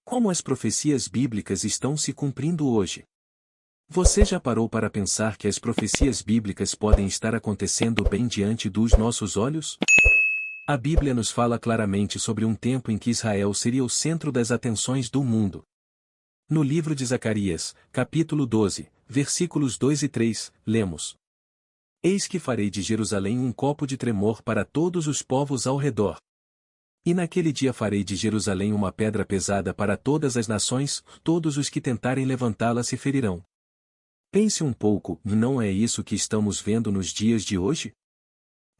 Como as profecias bíblicas estão se cumprindo hoje? Você já parou para pensar que as profecias bíblicas podem estar acontecendo bem diante dos nossos olhos? A Bíblia nos fala claramente sobre um tempo em que Israel seria o centro das atenções do mundo. No livro de Zacarias, capítulo 12, versículos 2 e 3, lemos: Eis que farei de Jerusalém um copo de tremor para todos os povos ao redor. E naquele dia farei de Jerusalém uma pedra pesada para todas as nações, todos os que tentarem levantá-la se ferirão. Pense um pouco, não é isso que estamos vendo nos dias de hoje?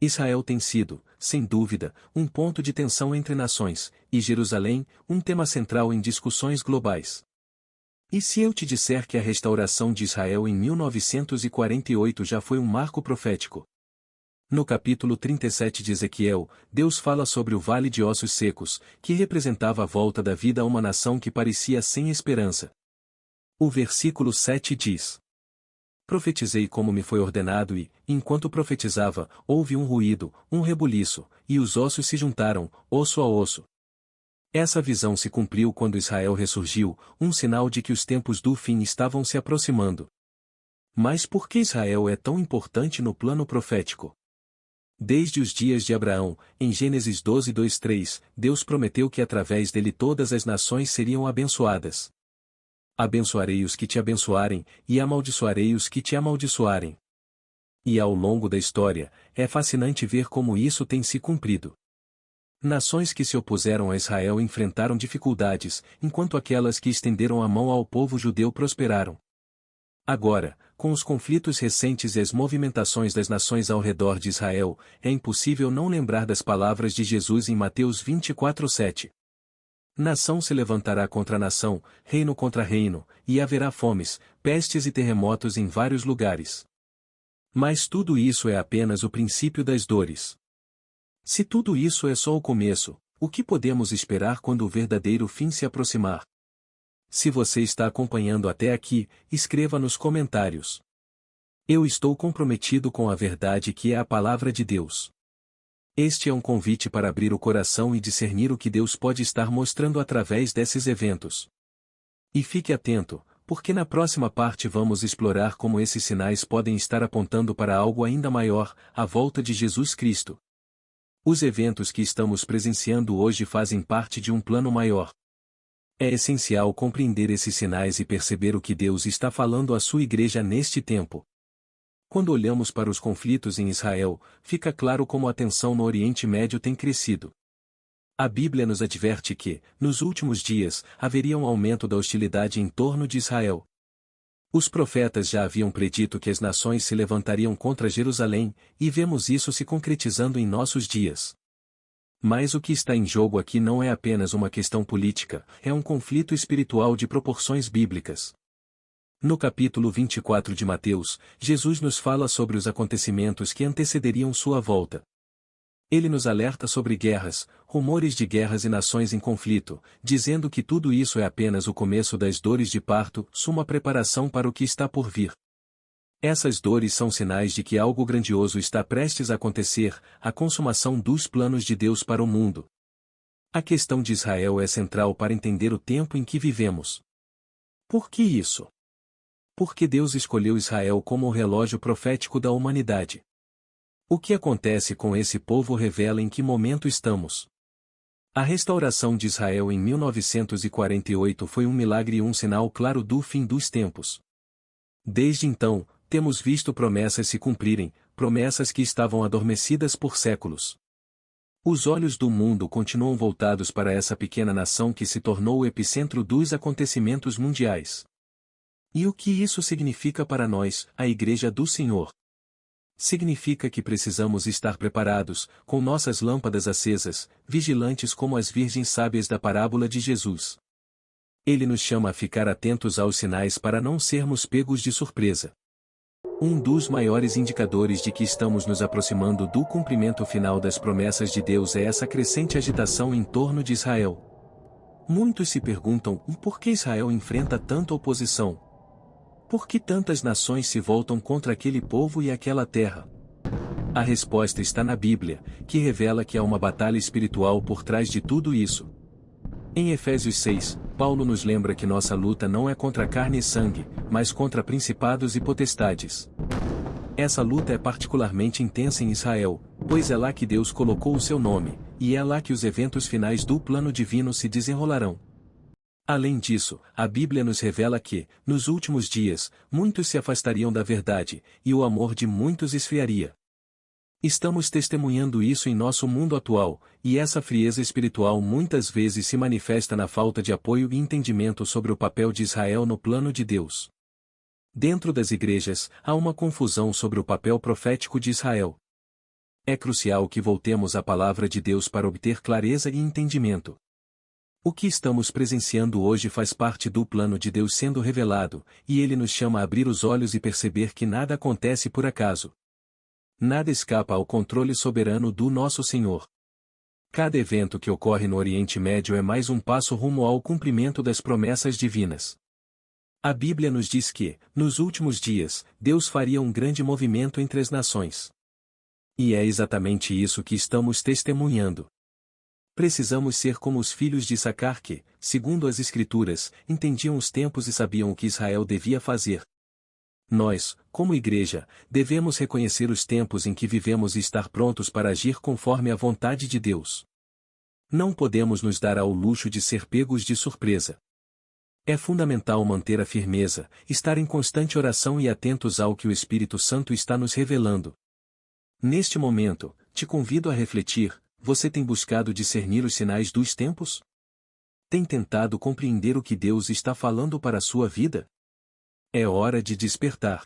Israel tem sido, sem dúvida, um ponto de tensão entre nações, e Jerusalém, um tema central em discussões globais. E se eu te disser que a restauração de Israel em 1948 já foi um marco profético? No capítulo 37 de Ezequiel, Deus fala sobre o vale de ossos secos, que representava a volta da vida a uma nação que parecia sem esperança. O versículo 7 diz: Profetizei como me foi ordenado e, enquanto profetizava, houve um ruído, um rebuliço, e os ossos se juntaram, osso a osso. Essa visão se cumpriu quando Israel ressurgiu, um sinal de que os tempos do fim estavam se aproximando. Mas por que Israel é tão importante no plano profético? Desde os dias de Abraão, em Gênesis 12, 2, 3, Deus prometeu que através dele todas as nações seriam abençoadas. Abençoarei os que te abençoarem, e amaldiçoarei os que te amaldiçoarem. E ao longo da história, é fascinante ver como isso tem se cumprido. Nações que se opuseram a Israel enfrentaram dificuldades, enquanto aquelas que estenderam a mão ao povo judeu prosperaram. Agora, com os conflitos recentes e as movimentações das nações ao redor de Israel, é impossível não lembrar das palavras de Jesus em Mateus 24:7. Nação se levantará contra nação, reino contra reino, e haverá fomes, pestes e terremotos em vários lugares. Mas tudo isso é apenas o princípio das dores. Se tudo isso é só o começo, o que podemos esperar quando o verdadeiro fim se aproximar? Se você está acompanhando até aqui, escreva nos comentários. Eu estou comprometido com a verdade que é a palavra de Deus. Este é um convite para abrir o coração e discernir o que Deus pode estar mostrando através desses eventos. E fique atento, porque na próxima parte vamos explorar como esses sinais podem estar apontando para algo ainda maior, a volta de Jesus Cristo. Os eventos que estamos presenciando hoje fazem parte de um plano maior. É essencial compreender esses sinais e perceber o que Deus está falando à sua igreja neste tempo. Quando olhamos para os conflitos em Israel, fica claro como a tensão no Oriente Médio tem crescido. A Bíblia nos adverte que, nos últimos dias, haveria um aumento da hostilidade em torno de Israel. Os profetas já haviam predito que as nações se levantariam contra Jerusalém, e vemos isso se concretizando em nossos dias. Mas o que está em jogo aqui não é apenas uma questão política, é um conflito espiritual de proporções bíblicas. No capítulo 24 de Mateus, Jesus nos fala sobre os acontecimentos que antecederiam sua volta. Ele nos alerta sobre guerras, rumores de guerras e nações em conflito, dizendo que tudo isso é apenas o começo das dores de parto, suma preparação para o que está por vir. Essas dores são sinais de que algo grandioso está prestes a acontecer, a consumação dos planos de Deus para o mundo. A questão de Israel é central para entender o tempo em que vivemos. Por que isso? Porque Deus escolheu Israel como o relógio profético da humanidade. O que acontece com esse povo revela em que momento estamos. A restauração de Israel em 1948 foi um milagre e um sinal claro do fim dos tempos. Desde então, temos visto promessas se cumprirem, promessas que estavam adormecidas por séculos. Os olhos do mundo continuam voltados para essa pequena nação que se tornou o epicentro dos acontecimentos mundiais. E o que isso significa para nós, a Igreja do Senhor? Significa que precisamos estar preparados, com nossas lâmpadas acesas, vigilantes como as virgens sábias da parábola de Jesus. Ele nos chama a ficar atentos aos sinais para não sermos pegos de surpresa. Um dos maiores indicadores de que estamos nos aproximando do cumprimento final das promessas de Deus é essa crescente agitação em torno de Israel. Muitos se perguntam por que Israel enfrenta tanta oposição. Por que tantas nações se voltam contra aquele povo e aquela terra? A resposta está na Bíblia, que revela que há uma batalha espiritual por trás de tudo isso. Em Efésios 6, Paulo nos lembra que nossa luta não é contra carne e sangue, mas contra principados e potestades. Essa luta é particularmente intensa em Israel, pois é lá que Deus colocou o seu nome, e é lá que os eventos finais do plano divino se desenrolarão. Além disso, a Bíblia nos revela que, nos últimos dias, muitos se afastariam da verdade, e o amor de muitos esfriaria. Estamos testemunhando isso em nosso mundo atual, e essa frieza espiritual muitas vezes se manifesta na falta de apoio e entendimento sobre o papel de Israel no plano de Deus. Dentro das igrejas, há uma confusão sobre o papel profético de Israel. É crucial que voltemos à palavra de Deus para obter clareza e entendimento. O que estamos presenciando hoje faz parte do plano de Deus sendo revelado, e Ele nos chama a abrir os olhos e perceber que nada acontece por acaso. Nada escapa ao controle soberano do nosso Senhor. Cada evento que ocorre no Oriente Médio é mais um passo rumo ao cumprimento das promessas divinas. A Bíblia nos diz que, nos últimos dias, Deus faria um grande movimento entre as nações. E é exatamente isso que estamos testemunhando. Precisamos ser como os filhos de Issacar que, segundo as Escrituras, entendiam os tempos e sabiam o que Israel devia fazer. Nós, como igreja, devemos reconhecer os tempos em que vivemos e estar prontos para agir conforme a vontade de Deus. Não podemos nos dar ao luxo de ser pegos de surpresa. É fundamental manter a firmeza, estar em constante oração e atentos ao que o Espírito Santo está nos revelando. Neste momento, te convido a refletir: você tem buscado discernir os sinais dos tempos? Tem tentado compreender o que Deus está falando para a sua vida? É hora de despertar.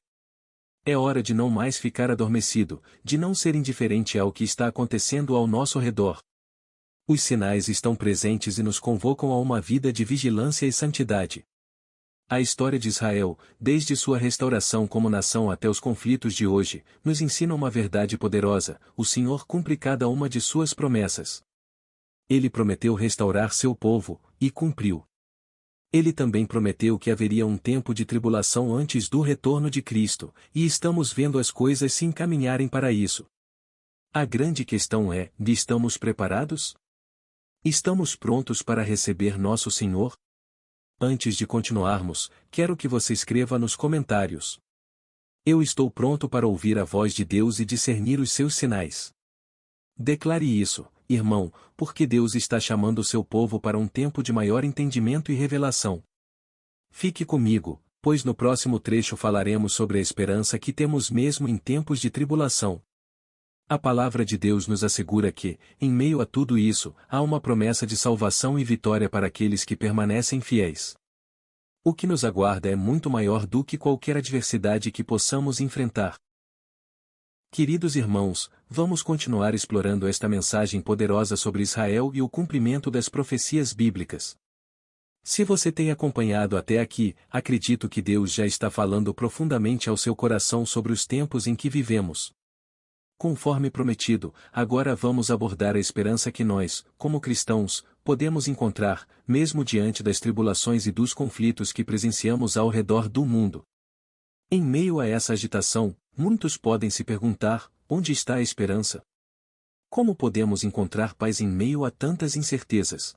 É hora de não mais ficar adormecido, de não ser indiferente ao que está acontecendo ao nosso redor. Os sinais estão presentes e nos convocam a uma vida de vigilância e santidade. A história de Israel, desde sua restauração como nação até os conflitos de hoje, nos ensina uma verdade poderosa: o Senhor cumpre cada uma de suas promessas. Ele prometeu restaurar seu povo, e cumpriu. Ele também prometeu que haveria um tempo de tribulação antes do retorno de Cristo, e estamos vendo as coisas se encaminharem para isso. A grande questão é: estamos preparados? Estamos prontos para receber nosso Senhor? Antes de continuarmos, quero que você escreva nos comentários: eu estou pronto para ouvir a voz de Deus e discernir os seus sinais. Declare isso, irmão, porque Deus está chamando o seu povo para um tempo de maior entendimento e revelação. Fique comigo, pois no próximo trecho falaremos sobre a esperança que temos mesmo em tempos de tribulação. A palavra de Deus nos assegura que, em meio a tudo isso, há uma promessa de salvação e vitória para aqueles que permanecem fiéis. O que nos aguarda é muito maior do que qualquer adversidade que possamos enfrentar. Queridos irmãos, vamos continuar explorando esta mensagem poderosa sobre Israel e o cumprimento das profecias bíblicas. Se você tem acompanhado até aqui, acredito que Deus já está falando profundamente ao seu coração sobre os tempos em que vivemos. Conforme prometido, agora vamos abordar a esperança que nós, como cristãos, podemos encontrar, mesmo diante das tribulações e dos conflitos que presenciamos ao redor do mundo. Em meio a essa agitação, muitos podem se perguntar: onde está a esperança? Como podemos encontrar paz em meio a tantas incertezas?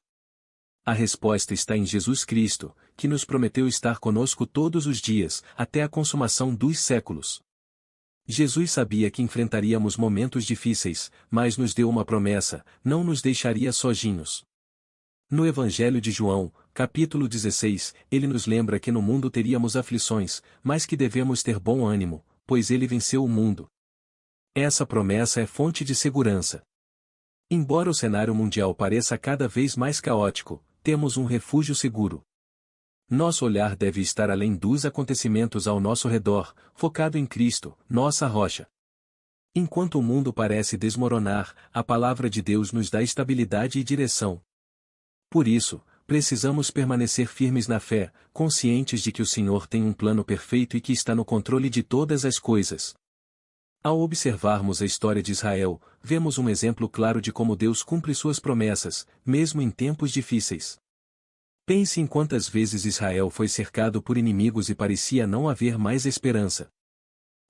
A resposta está em Jesus Cristo, que nos prometeu estar conosco todos os dias, até a consumação dos séculos. Jesus sabia que enfrentaríamos momentos difíceis, mas nos deu uma promessa: não nos deixaria sozinhos. No Evangelho de João, capítulo 16, ele nos lembra que no mundo teríamos aflições, mas que devemos ter bom ânimo, pois ele venceu o mundo. Essa promessa é fonte de segurança. Embora o cenário mundial pareça cada vez mais caótico, temos um refúgio seguro. Nosso olhar deve estar além dos acontecimentos ao nosso redor, focado em Cristo, nossa rocha. Enquanto o mundo parece desmoronar, a palavra de Deus nos dá estabilidade e direção. Por isso, precisamos permanecer firmes na fé, conscientes de que o Senhor tem um plano perfeito e que está no controle de todas as coisas. Ao observarmos a história de Israel, vemos um exemplo claro de como Deus cumpre suas promessas, mesmo em tempos difíceis. Pense em quantas vezes Israel foi cercado por inimigos e parecia não haver mais esperança.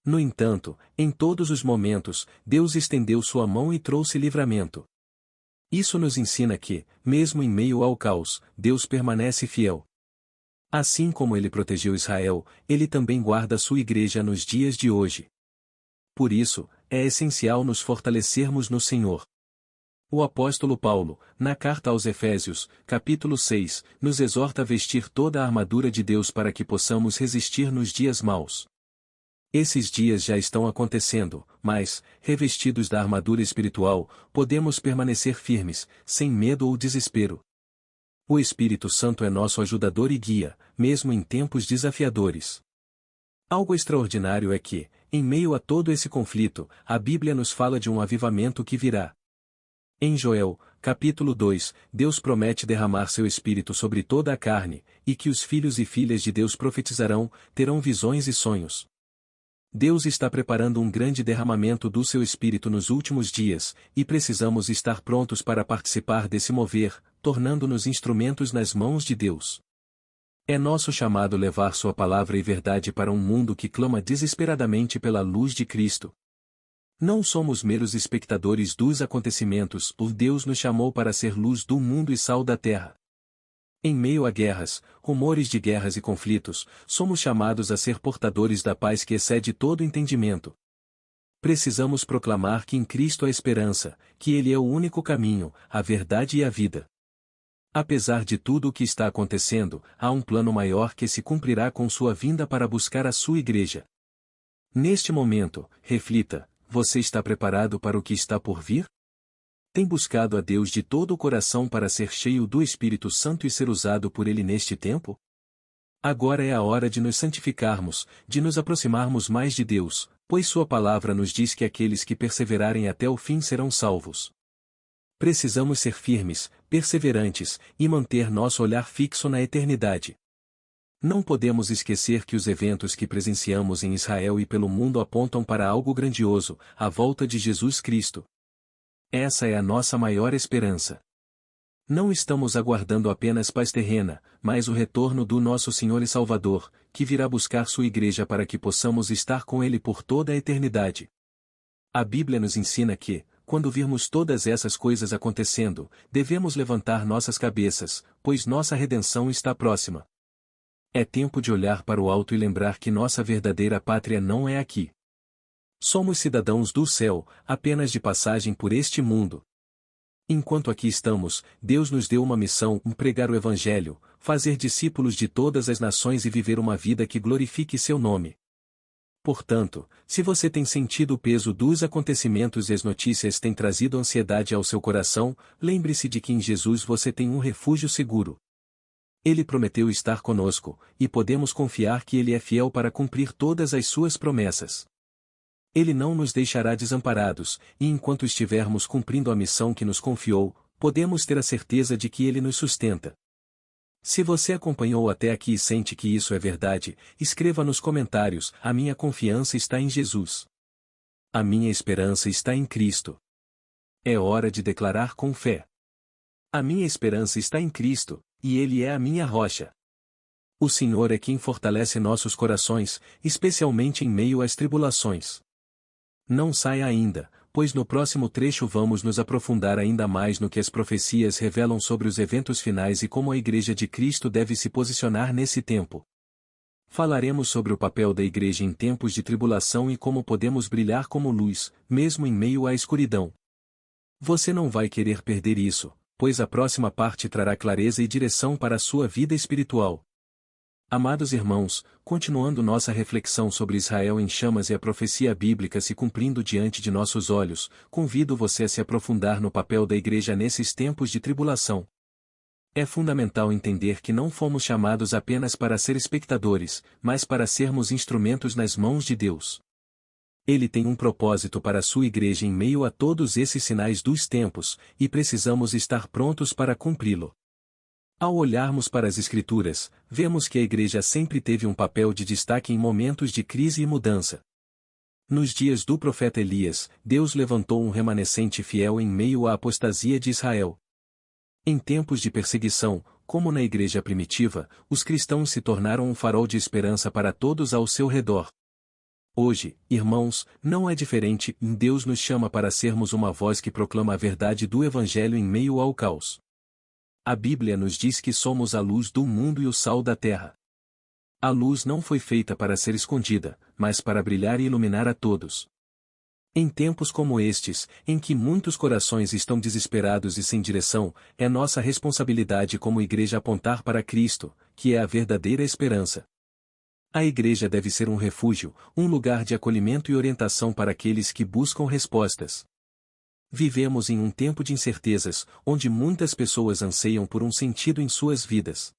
No entanto, em todos os momentos, Deus estendeu sua mão e trouxe livramento. Isso nos ensina que, mesmo em meio ao caos, Deus permanece fiel. Assim como ele protegeu Israel, ele também guarda sua igreja nos dias de hoje. Por isso, é essencial nos fortalecermos no Senhor. O apóstolo Paulo, na carta aos Efésios, capítulo 6, nos exorta a vestir toda a armadura de Deus para que possamos resistir nos dias maus. Esses dias já estão acontecendo, mas, revestidos da armadura espiritual, podemos permanecer firmes, sem medo ou desespero. O Espírito Santo é nosso ajudador e guia, mesmo em tempos desafiadores. Algo extraordinário é que, em meio a todo esse conflito, a Bíblia nos fala de um avivamento que virá. Em Joel, capítulo 2, Deus promete derramar seu Espírito sobre toda a carne, e que os filhos e filhas de Deus profetizarão, terão visões e sonhos. Deus está preparando um grande derramamento do seu Espírito nos últimos dias, e precisamos estar prontos para participar desse mover, tornando-nos instrumentos nas mãos de Deus. É nosso chamado levar sua palavra e verdade para um mundo que clama desesperadamente pela luz de Cristo. Não somos meros espectadores dos acontecimentos, o Deus nos chamou para ser luz do mundo e sal da terra. Em meio a guerras, rumores de guerras e conflitos, somos chamados a ser portadores da paz que excede todo entendimento. Precisamos proclamar que em Cristo há esperança, que Ele é o único caminho, a verdade e a vida. Apesar de tudo o que está acontecendo, há um plano maior que se cumprirá com sua vinda para buscar a sua igreja. Neste momento, reflita: você está preparado para o que está por vir? Tem buscado a Deus de todo o coração para ser cheio do Espírito Santo e ser usado por Ele neste tempo? Agora é a hora de nos santificarmos, de nos aproximarmos mais de Deus, pois Sua palavra nos diz que aqueles que perseverarem até o fim serão salvos. Precisamos ser firmes, perseverantes, e manter nosso olhar fixo na eternidade. Não podemos esquecer que os eventos que presenciamos em Israel e pelo mundo apontam para algo grandioso, a volta de Jesus Cristo. Essa é a nossa maior esperança. Não estamos aguardando apenas paz terrena, mas o retorno do nosso Senhor e Salvador, que virá buscar sua igreja para que possamos estar com Ele por toda a eternidade. A Bíblia nos ensina que, quando virmos todas essas coisas acontecendo, devemos levantar nossas cabeças, pois nossa redenção está próxima. É tempo de olhar para o alto e lembrar que nossa verdadeira pátria não é aqui. Somos cidadãos do céu, apenas de passagem por este mundo. Enquanto aqui estamos, Deus nos deu uma missão: pregar o Evangelho, fazer discípulos de todas as nações e viver uma vida que glorifique seu nome. Portanto, se você tem sentido o peso dos acontecimentos e as notícias têm trazido ansiedade ao seu coração, lembre-se de que em Jesus você tem um refúgio seguro. Ele prometeu estar conosco, e podemos confiar que Ele é fiel para cumprir todas as suas promessas. Ele não nos deixará desamparados, e enquanto estivermos cumprindo a missão que nos confiou, podemos ter a certeza de que Ele nos sustenta. Se você acompanhou até aqui e sente que isso é verdade, escreva nos comentários: a minha confiança está em Jesus. A minha esperança está em Cristo. É hora de declarar com fé: a minha esperança está em Cristo, e Ele é a minha rocha. O Senhor é quem fortalece nossos corações, especialmente em meio às tribulações. Não saia ainda, pois no próximo trecho vamos nos aprofundar ainda mais no que as profecias revelam sobre os eventos finais e como a Igreja de Cristo deve se posicionar nesse tempo. Falaremos sobre o papel da Igreja em tempos de tribulação e como podemos brilhar como luz, mesmo em meio à escuridão. Você não vai querer perder isso, pois a próxima parte trará clareza e direção para a sua vida espiritual. Amados irmãos, continuando nossa reflexão sobre Israel em chamas e a profecia bíblica se cumprindo diante de nossos olhos, convido você a se aprofundar no papel da Igreja nesses tempos de tribulação. É fundamental entender que não fomos chamados apenas para ser espectadores, mas para sermos instrumentos nas mãos de Deus. Ele tem um propósito para a sua Igreja em meio a todos esses sinais dos tempos, e precisamos estar prontos para cumpri-lo. Ao olharmos para as Escrituras, vemos que a Igreja sempre teve um papel de destaque em momentos de crise e mudança. Nos dias do profeta Elias, Deus levantou um remanescente fiel em meio à apostasia de Israel. Em tempos de perseguição, como na Igreja primitiva, os cristãos se tornaram um farol de esperança para todos ao seu redor. Hoje, irmãos, não é diferente, Deus nos chama para sermos uma voz que proclama a verdade do Evangelho em meio ao caos. A Bíblia nos diz que somos a luz do mundo e o sal da terra. A luz não foi feita para ser escondida, mas para brilhar e iluminar a todos. Em tempos como estes, em que muitos corações estão desesperados e sem direção, é nossa responsabilidade como igreja apontar para Cristo, que é a verdadeira esperança. A igreja deve ser um refúgio, um lugar de acolhimento e orientação para aqueles que buscam respostas. Vivemos em um tempo de incertezas, onde muitas pessoas anseiam por um sentido em suas vidas.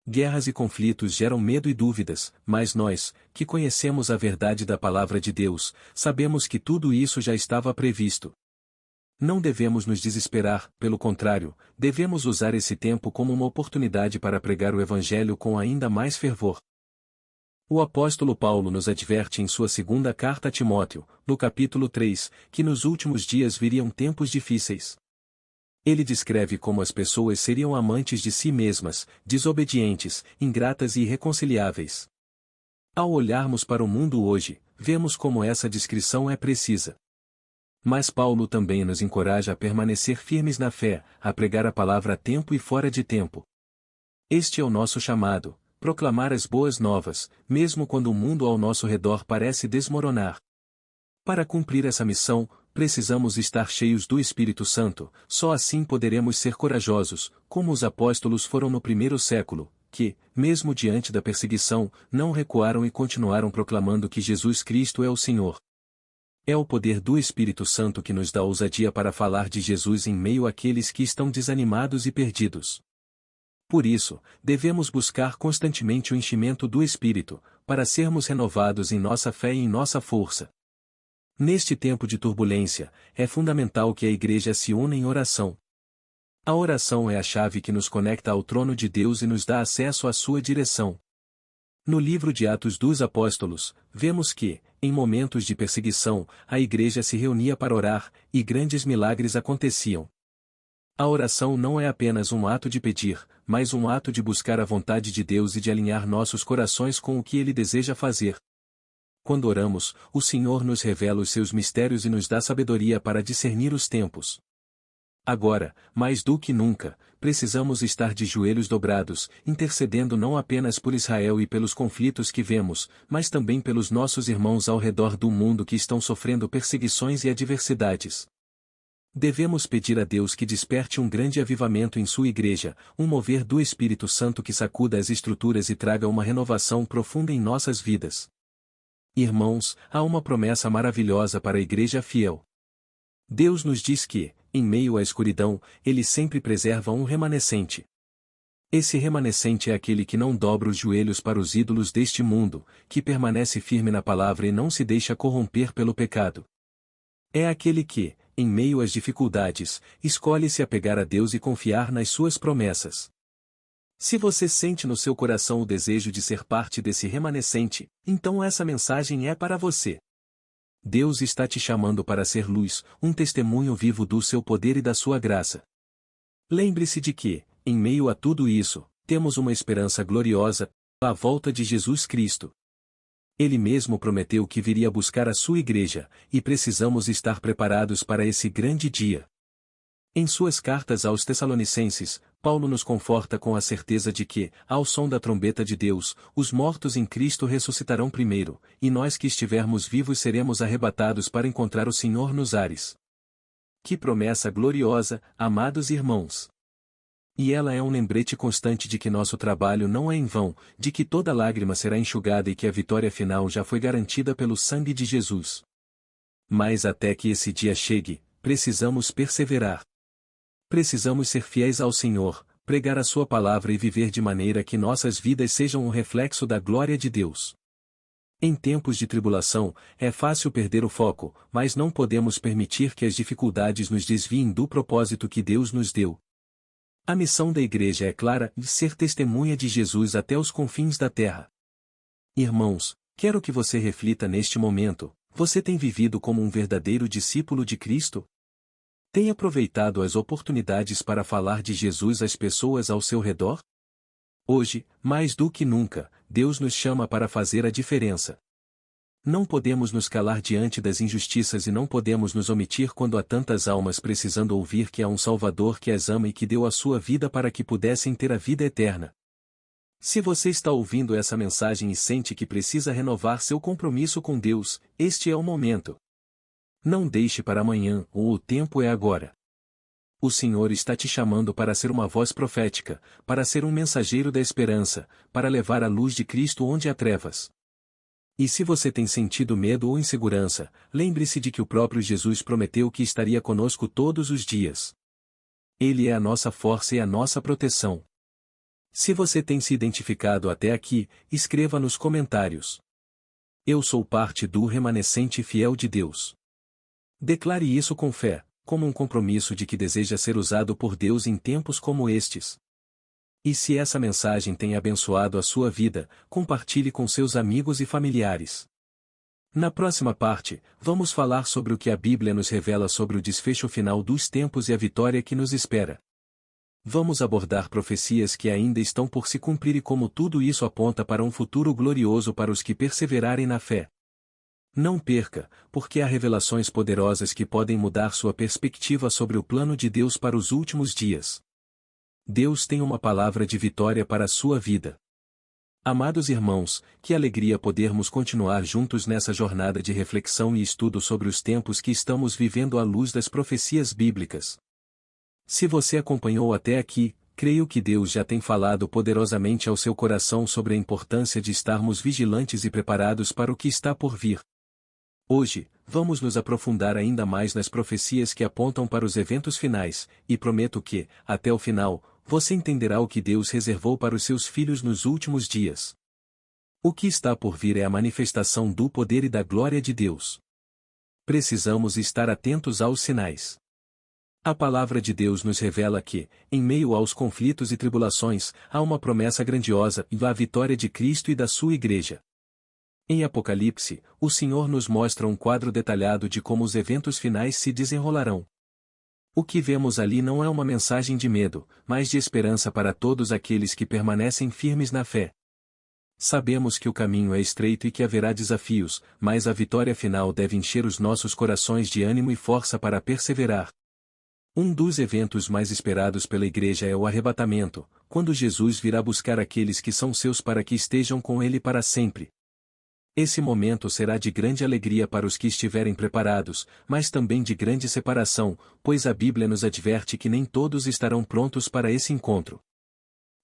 Guerras e conflitos geram medo e dúvidas, mas nós, que conhecemos a verdade da palavra de Deus, sabemos que tudo isso já estava previsto. Não devemos nos desesperar, pelo contrário, devemos usar esse tempo como uma oportunidade para pregar o Evangelho com ainda mais fervor. O apóstolo Paulo nos adverte em sua segunda carta a Timóteo, no capítulo 3, que nos últimos dias viriam tempos difíceis. Ele descreve como as pessoas seriam amantes de si mesmas, desobedientes, ingratas e irreconciliáveis. Ao olharmos para o mundo hoje, vemos como essa descrição é precisa. Mas Paulo também nos encoraja a permanecer firmes na fé, a pregar a palavra a tempo e fora de tempo. Este é o nosso chamado, proclamar as boas novas, mesmo quando o mundo ao nosso redor parece desmoronar. Para cumprir essa missão, precisamos estar cheios do Espírito Santo, só assim poderemos ser corajosos, como os apóstolos foram no primeiro século, que, mesmo diante da perseguição, não recuaram e continuaram proclamando que Jesus Cristo é o Senhor. É o poder do Espírito Santo que nos dá ousadia para falar de Jesus em meio àqueles que estão desanimados e perdidos. Por isso, devemos buscar constantemente o enchimento do Espírito, para sermos renovados em nossa fé e em nossa força. Neste tempo de turbulência, é fundamental que a igreja se una em oração. A oração é a chave que nos conecta ao trono de Deus e nos dá acesso à sua direção. No livro de Atos dos Apóstolos, vemos que, em momentos de perseguição, a igreja se reunia para orar, e grandes milagres aconteciam. A oração não é apenas um ato de pedir, mas um ato de buscar a vontade de Deus e de alinhar nossos corações com o que Ele deseja fazer. Quando oramos, o Senhor nos revela os seus mistérios e nos dá sabedoria para discernir os tempos. Agora, mais do que nunca, precisamos estar de joelhos dobrados, intercedendo não apenas por Israel e pelos conflitos que vemos, mas também pelos nossos irmãos ao redor do mundo que estão sofrendo perseguições e adversidades. Devemos pedir a Deus que desperte um grande avivamento em sua igreja, um mover do Espírito Santo que sacuda as estruturas e traga uma renovação profunda em nossas vidas. Irmãos, há uma promessa maravilhosa para a igreja fiel. Deus nos diz que, em meio à escuridão, Ele sempre preserva um remanescente. Esse remanescente é aquele que não dobra os joelhos para os ídolos deste mundo, que permanece firme na palavra e não se deixa corromper pelo pecado. É aquele que, em meio às dificuldades, escolhe se apegar a Deus e confiar nas suas promessas. Se você sente no seu coração o desejo de ser parte desse remanescente, então essa mensagem é para você. Deus está te chamando para ser luz, um testemunho vivo do seu poder e da sua graça. Lembre-se de que, em meio a tudo isso, temos uma esperança gloriosa, a volta de Jesus Cristo. Ele mesmo prometeu que viria buscar a sua igreja, e precisamos estar preparados para esse grande dia. Em suas cartas aos Tessalonicenses, Paulo nos conforta com a certeza de que, ao som da trombeta de Deus, os mortos em Cristo ressuscitarão primeiro, e nós que estivermos vivos seremos arrebatados para encontrar o Senhor nos ares. Que promessa gloriosa, amados irmãos! E ela é um lembrete constante de que nosso trabalho não é em vão, de que toda lágrima será enxugada e que a vitória final já foi garantida pelo sangue de Jesus. Mas até que esse dia chegue, precisamos perseverar. Precisamos ser fiéis ao Senhor, pregar a sua palavra e viver de maneira que nossas vidas sejam um reflexo da glória de Deus. Em tempos de tribulação, é fácil perder o foco, mas não podemos permitir que as dificuldades nos desviem do propósito que Deus nos deu. A missão da igreja é clara, de ser testemunha de Jesus até os confins da terra. Irmãos, quero que você reflita neste momento: você tem vivido como um verdadeiro discípulo de Cristo? Tem aproveitado as oportunidades para falar de Jesus às pessoas ao seu redor? Hoje, mais do que nunca, Deus nos chama para fazer a diferença. Não podemos nos calar diante das injustiças e não podemos nos omitir quando há tantas almas precisando ouvir que há um Salvador que as ama e que deu a sua vida para que pudessem ter a vida eterna. Se você está ouvindo essa mensagem e sente que precisa renovar seu compromisso com Deus, este é o momento. Não deixe para amanhã, ou o tempo é agora. O Senhor está te chamando para ser uma voz profética, para ser um mensageiro da esperança, para levar a luz de Cristo onde há trevas. E se você tem sentido medo ou insegurança, lembre-se de que o próprio Jesus prometeu que estaria conosco todos os dias. Ele é a nossa força e a nossa proteção. Se você tem se identificado até aqui, escreva nos comentários. Eu sou parte do remanescente fiel de Deus. Declare isso com fé, como um compromisso de que deseja ser usado por Deus em tempos como estes. E se essa mensagem tem abençoado a sua vida, compartilhe com seus amigos e familiares. Na próxima parte, vamos falar sobre o que a Bíblia nos revela sobre o desfecho final dos tempos e a vitória que nos espera. Vamos abordar profecias que ainda estão por se cumprir e como tudo isso aponta para um futuro glorioso para os que perseverarem na fé. Não perca, porque há revelações poderosas que podem mudar sua perspectiva sobre o plano de Deus para os últimos dias. Deus tem uma palavra de vitória para a sua vida. Amados irmãos, que alegria podermos continuar juntos nessa jornada de reflexão e estudo sobre os tempos que estamos vivendo à luz das profecias bíblicas. Se você acompanhou até aqui, creio que Deus já tem falado poderosamente ao seu coração sobre a importância de estarmos vigilantes e preparados para o que está por vir. Hoje, vamos nos aprofundar ainda mais nas profecias que apontam para os eventos finais, e prometo que, até o final, você entenderá o que Deus reservou para os seus filhos nos últimos dias. O que está por vir é a manifestação do poder e da glória de Deus. Precisamos estar atentos aos sinais. A palavra de Deus nos revela que, em meio aos conflitos e tribulações, há uma promessa grandiosa e a vitória de Cristo e da sua Igreja. Em Apocalipse, o Senhor nos mostra um quadro detalhado de como os eventos finais se desenrolarão. O que vemos ali não é uma mensagem de medo, mas de esperança para todos aqueles que permanecem firmes na fé. Sabemos que o caminho é estreito e que haverá desafios, mas a vitória final deve encher os nossos corações de ânimo e força para perseverar. Um dos eventos mais esperados pela Igreja é o arrebatamento, quando Jesus virá buscar aqueles que são seus para que estejam com Ele para sempre. Esse momento será de grande alegria para os que estiverem preparados, mas também de grande separação, pois a Bíblia nos adverte que nem todos estarão prontos para esse encontro.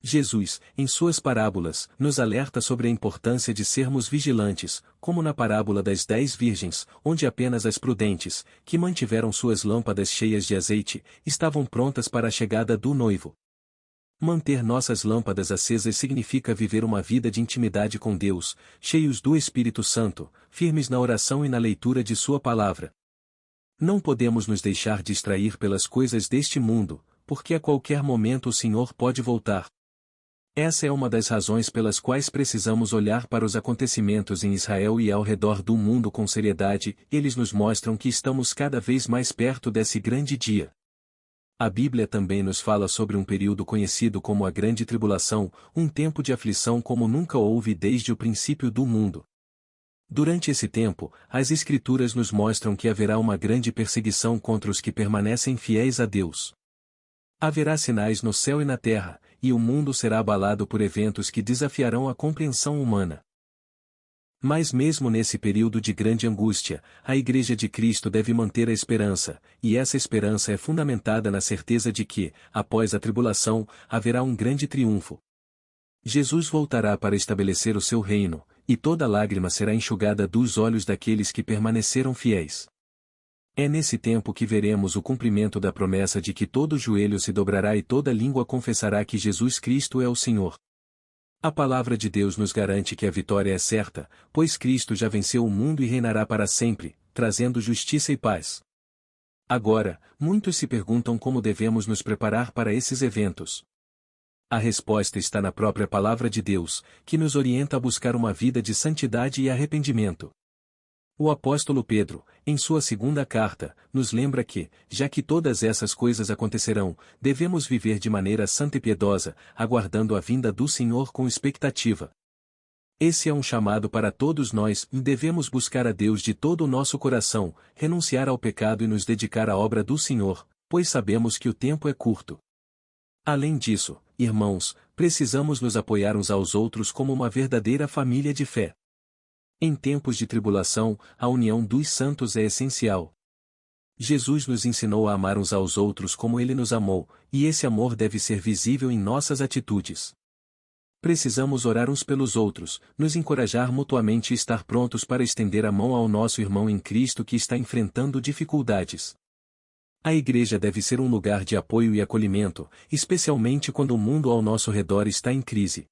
Jesus, em suas parábolas, nos alerta sobre a importância de sermos vigilantes, como na parábola das 10 virgens, onde apenas as prudentes, que mantiveram suas lâmpadas cheias de azeite, estavam prontas para a chegada do noivo. Manter nossas lâmpadas acesas significa viver uma vida de intimidade com Deus, cheios do Espírito Santo, firmes na oração e na leitura de Sua palavra. Não podemos nos deixar distrair pelas coisas deste mundo, porque a qualquer momento o Senhor pode voltar. Essa é uma das razões pelas quais precisamos olhar para os acontecimentos em Israel e ao redor do mundo com seriedade, eles nos mostram que estamos cada vez mais perto desse grande dia. A Bíblia também nos fala sobre um período conhecido como a Grande Tribulação, um tempo de aflição como nunca houve desde o princípio do mundo. Durante esse tempo, as Escrituras nos mostram que haverá uma grande perseguição contra os que permanecem fiéis a Deus. Haverá sinais no céu e na terra, e o mundo será abalado por eventos que desafiarão a compreensão humana. Mas mesmo nesse período de grande angústia, a Igreja de Cristo deve manter a esperança, e essa esperança é fundamentada na certeza de que, após a tribulação, haverá um grande triunfo. Jesus voltará para estabelecer o seu reino, e toda lágrima será enxugada dos olhos daqueles que permaneceram fiéis. É nesse tempo que veremos o cumprimento da promessa de que todo joelho se dobrará e toda língua confessará que Jesus Cristo é o Senhor. A palavra de Deus nos garante que a vitória é certa, pois Cristo já venceu o mundo e reinará para sempre, trazendo justiça e paz. Agora, muitos se perguntam como devemos nos preparar para esses eventos. A resposta está na própria palavra de Deus, que nos orienta a buscar uma vida de santidade e arrependimento. O apóstolo Pedro, em sua segunda carta, nos lembra que, já que todas essas coisas acontecerão, devemos viver de maneira santa e piedosa, aguardando a vinda do Senhor com expectativa. Esse é um chamado para todos nós e devemos buscar a Deus de todo o nosso coração, renunciar ao pecado e nos dedicar à obra do Senhor, pois sabemos que o tempo é curto. Além disso, irmãos, precisamos nos apoiar uns aos outros como uma verdadeira família de fé. Em tempos de tribulação, a união dos santos é essencial. Jesus nos ensinou a amar uns aos outros como Ele nos amou, e esse amor deve ser visível em nossas atitudes. Precisamos orar uns pelos outros, nos encorajar mutuamente e estar prontos para estender a mão ao nosso irmão em Cristo que está enfrentando dificuldades. A igreja deve ser um lugar de apoio e acolhimento, especialmente quando o mundo ao nosso redor está em crise.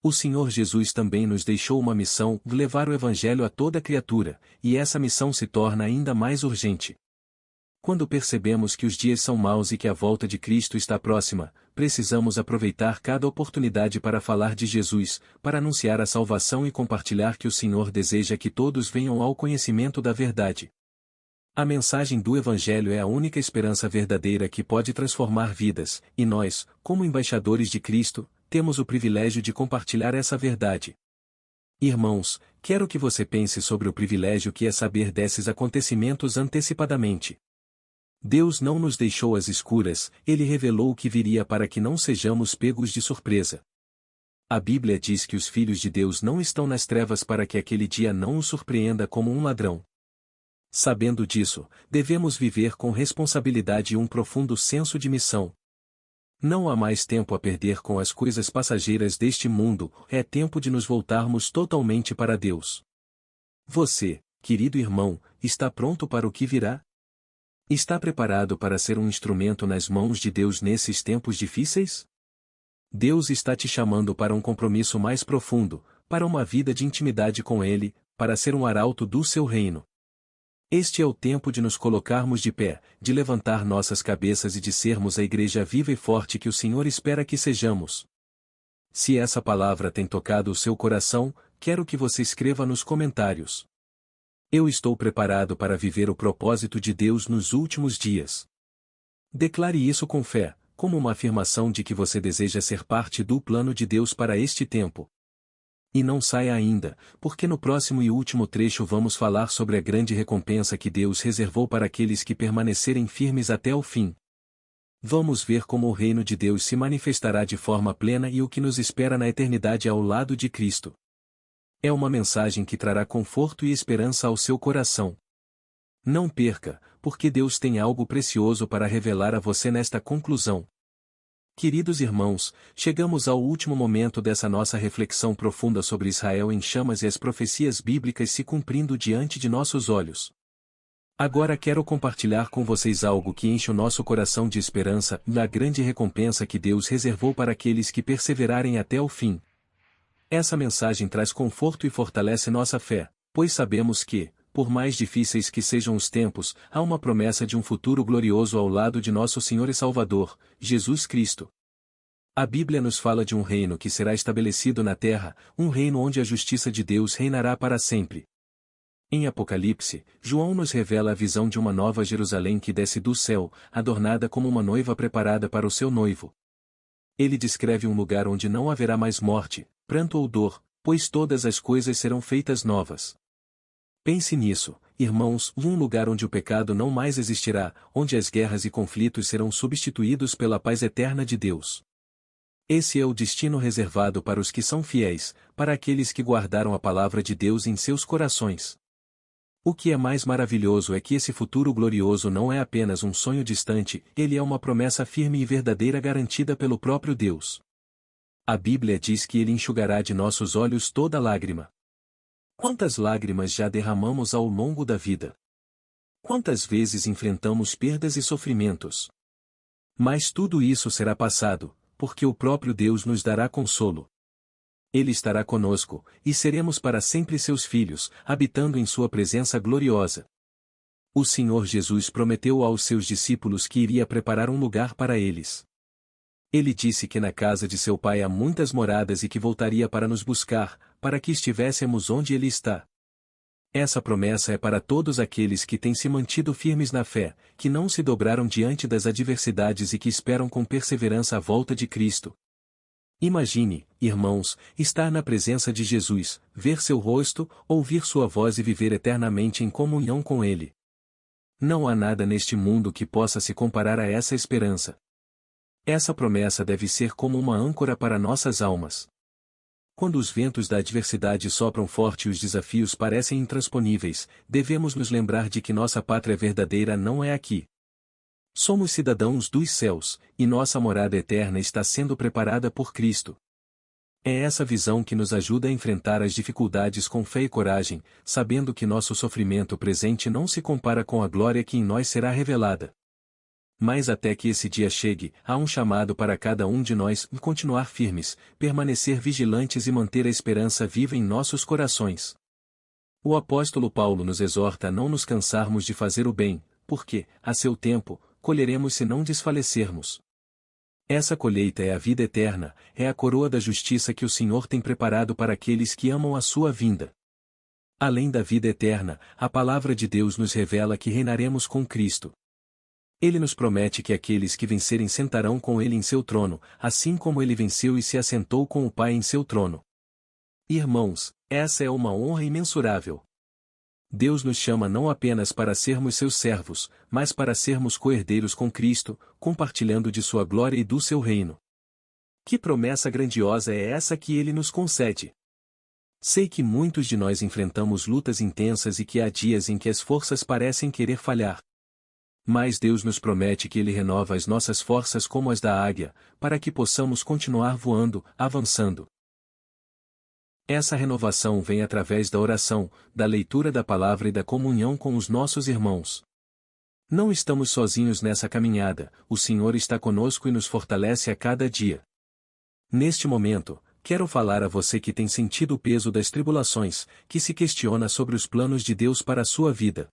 O Senhor Jesus também nos deixou uma missão de levar o Evangelho a toda criatura, e essa missão se torna ainda mais urgente. Quando percebemos que os dias são maus e que a volta de Cristo está próxima, precisamos aproveitar cada oportunidade para falar de Jesus, para anunciar a salvação e compartilhar que o Senhor deseja que todos venham ao conhecimento da verdade. A mensagem do Evangelho é a única esperança verdadeira que pode transformar vidas, e nós, como embaixadores de Cristo, temos o privilégio de compartilhar essa verdade. Irmãos, quero que você pense sobre o privilégio que é saber desses acontecimentos antecipadamente. Deus não nos deixou às escuras, Ele revelou o que viria para que não sejamos pegos de surpresa. A Bíblia diz que os filhos de Deus não estão nas trevas para que aquele dia não os surpreenda como um ladrão. Sabendo disso, devemos viver com responsabilidade e um profundo senso de missão. Não há mais tempo a perder com as coisas passageiras deste mundo, é tempo de nos voltarmos totalmente para Deus. Você, querido irmão, está pronto para o que virá? Está preparado para ser um instrumento nas mãos de Deus nesses tempos difíceis? Deus está te chamando para um compromisso mais profundo, para uma vida de intimidade com Ele, para ser um arauto do seu reino. Este é o tempo de nos colocarmos de pé, de levantar nossas cabeças e de sermos a igreja viva e forte que o Senhor espera que sejamos. Se essa palavra tem tocado o seu coração, quero que você escreva nos comentários. Eu estou preparado para viver o propósito de Deus nos últimos dias. Declare isso com fé, como uma afirmação de que você deseja ser parte do plano de Deus para este tempo. E não saia ainda, porque no próximo e último trecho vamos falar sobre a grande recompensa que Deus reservou para aqueles que permanecerem firmes até o fim. Vamos ver como o reino de Deus se manifestará de forma plena e o que nos espera na eternidade ao lado de Cristo. É uma mensagem que trará conforto e esperança ao seu coração. Não perca, porque Deus tem algo precioso para revelar a você nesta conclusão. Queridos irmãos, chegamos ao último momento dessa nossa reflexão profunda sobre Israel em chamas e as profecias bíblicas se cumprindo diante de nossos olhos. Agora quero compartilhar com vocês algo que enche o nosso coração de esperança e a grande recompensa que Deus reservou para aqueles que perseverarem até o fim. Essa mensagem traz conforto e fortalece nossa fé, pois sabemos que, por mais difíceis que sejam os tempos, há uma promessa de um futuro glorioso ao lado de nosso Senhor e Salvador, Jesus Cristo. A Bíblia nos fala de um reino que será estabelecido na terra, um reino onde a justiça de Deus reinará para sempre. Em Apocalipse, João nos revela a visão de uma nova Jerusalém que desce do céu, adornada como uma noiva preparada para o seu noivo. Ele descreve um lugar onde não haverá mais morte, pranto ou dor, pois todas as coisas serão feitas novas. Pense nisso, irmãos, um lugar onde o pecado não mais existirá, onde as guerras e conflitos serão substituídos pela paz eterna de Deus. Esse é o destino reservado para os que são fiéis, para aqueles que guardaram a palavra de Deus em seus corações. O que é mais maravilhoso é que esse futuro glorioso não é apenas um sonho distante, ele é uma promessa firme e verdadeira garantida pelo próprio Deus. A Bíblia diz que Ele enxugará de nossos olhos toda lágrima. Quantas lágrimas já derramamos ao longo da vida? Quantas vezes enfrentamos perdas e sofrimentos? Mas tudo isso será passado, porque o próprio Deus nos dará consolo. Ele estará conosco, e seremos para sempre seus filhos, habitando em sua presença gloriosa. O Senhor Jesus prometeu aos seus discípulos que iria preparar um lugar para eles. Ele disse que na casa de seu Pai há muitas moradas e que voltaria para nos buscar, para que estivéssemos onde Ele está. Essa promessa é para todos aqueles que têm se mantido firmes na fé, que não se dobraram diante das adversidades e que esperam com perseverança a volta de Cristo. Imagine, irmãos, estar na presença de Jesus, ver seu rosto, ouvir sua voz e viver eternamente em comunhão com Ele. Não há nada neste mundo que possa se comparar a essa esperança. Essa promessa deve ser como uma âncora para nossas almas. Quando os ventos da adversidade sopram forte e os desafios parecem intransponíveis, devemos nos lembrar de que nossa pátria verdadeira não é aqui. Somos cidadãos dos céus, e nossa morada eterna está sendo preparada por Cristo. É essa visão que nos ajuda a enfrentar as dificuldades com fé e coragem, sabendo que nosso sofrimento presente não se compara com a glória que em nós será revelada. Mas até que esse dia chegue, há um chamado para cada um de nós continuar firmes, permanecer vigilantes e manter a esperança viva em nossos corações. O apóstolo Paulo nos exorta a não nos cansarmos de fazer o bem, porque, a seu tempo, colheremos se não desfalecermos. Essa colheita é a vida eterna, é a coroa da justiça que o Senhor tem preparado para aqueles que amam a sua vinda. Além da vida eterna, a palavra de Deus nos revela que reinaremos com Cristo. Ele nos promete que aqueles que vencerem sentarão com ele em seu trono, assim como ele venceu e se assentou com o Pai em seu trono. Irmãos, essa é uma honra imensurável. Deus nos chama não apenas para sermos seus servos, mas para sermos co-herdeiros com Cristo, compartilhando de sua glória e do seu reino. Que promessa grandiosa é essa que ele nos concede? Sei que muitos de nós enfrentamos lutas intensas e que há dias em que as forças parecem querer falhar. Mas Deus nos promete que Ele renova as nossas forças como as da águia, para que possamos continuar voando, avançando. Essa renovação vem através da oração, da leitura da palavra e da comunhão com os nossos irmãos. Não estamos sozinhos nessa caminhada, o Senhor está conosco e nos fortalece a cada dia. Neste momento, quero falar a você que tem sentido o peso das tribulações, que se questiona sobre os planos de Deus para a sua vida.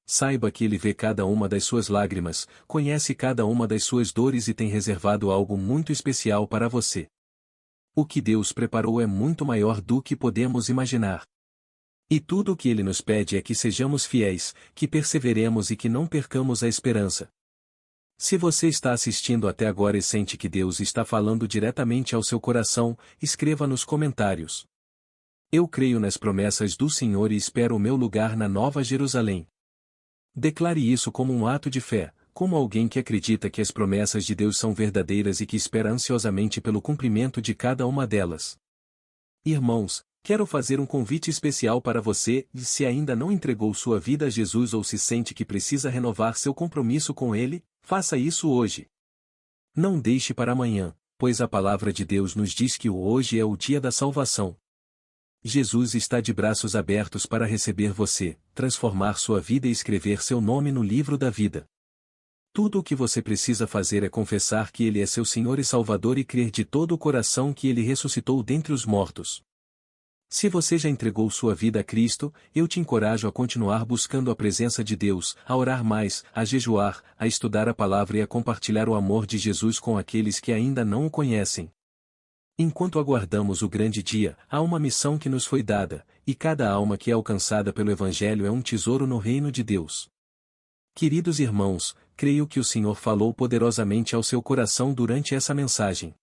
Saiba que Ele vê cada uma das suas lágrimas, conhece cada uma das suas dores e tem reservado algo muito especial para você. O que Deus preparou é muito maior do que podemos imaginar. E tudo o que Ele nos pede é que sejamos fiéis, que perseveremos e que não percamos a esperança. Se você está assistindo até agora e sente que Deus está falando diretamente ao seu coração, escreva nos comentários. Eu creio nas promessas do Senhor e espero o meu lugar na Nova Jerusalém. Declare isso como um ato de fé, como alguém que acredita que as promessas de Deus são verdadeiras e que espera ansiosamente pelo cumprimento de cada uma delas. Irmãos, quero fazer um convite especial para você, e se ainda não entregou sua vida a Jesus ou se sente que precisa renovar seu compromisso com Ele, faça isso hoje. Não deixe para amanhã, pois a palavra de Deus nos diz que o hoje é o dia da salvação. Jesus está de braços abertos para receber você, transformar sua vida e escrever seu nome no livro da vida. Tudo o que você precisa fazer é confessar que Ele é seu Senhor e Salvador e crer de todo o coração que Ele ressuscitou dentre os mortos. Se você já entregou sua vida a Cristo, eu te encorajo a continuar buscando a presença de Deus, a orar mais, a jejuar, a estudar a palavra e a compartilhar o amor de Jesus com aqueles que ainda não o conhecem. Enquanto aguardamos o grande dia, há uma missão que nos foi dada, e cada alma que é alcançada pelo Evangelho é um tesouro no reino de Deus. Queridos irmãos, creio que o Senhor falou poderosamente ao seu coração durante essa mensagem.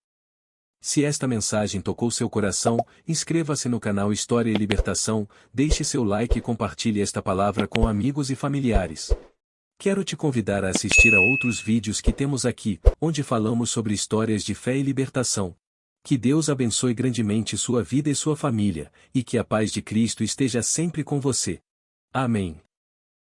Se esta mensagem tocou seu coração, inscreva-se no canal História e Libertação, deixe seu like e compartilhe esta palavra com amigos e familiares. Quero te convidar a assistir a outros vídeos que temos aqui, onde falamos sobre histórias de fé e libertação. Que Deus abençoe grandemente sua vida e sua família, e que a paz de Cristo esteja sempre com você. Amém.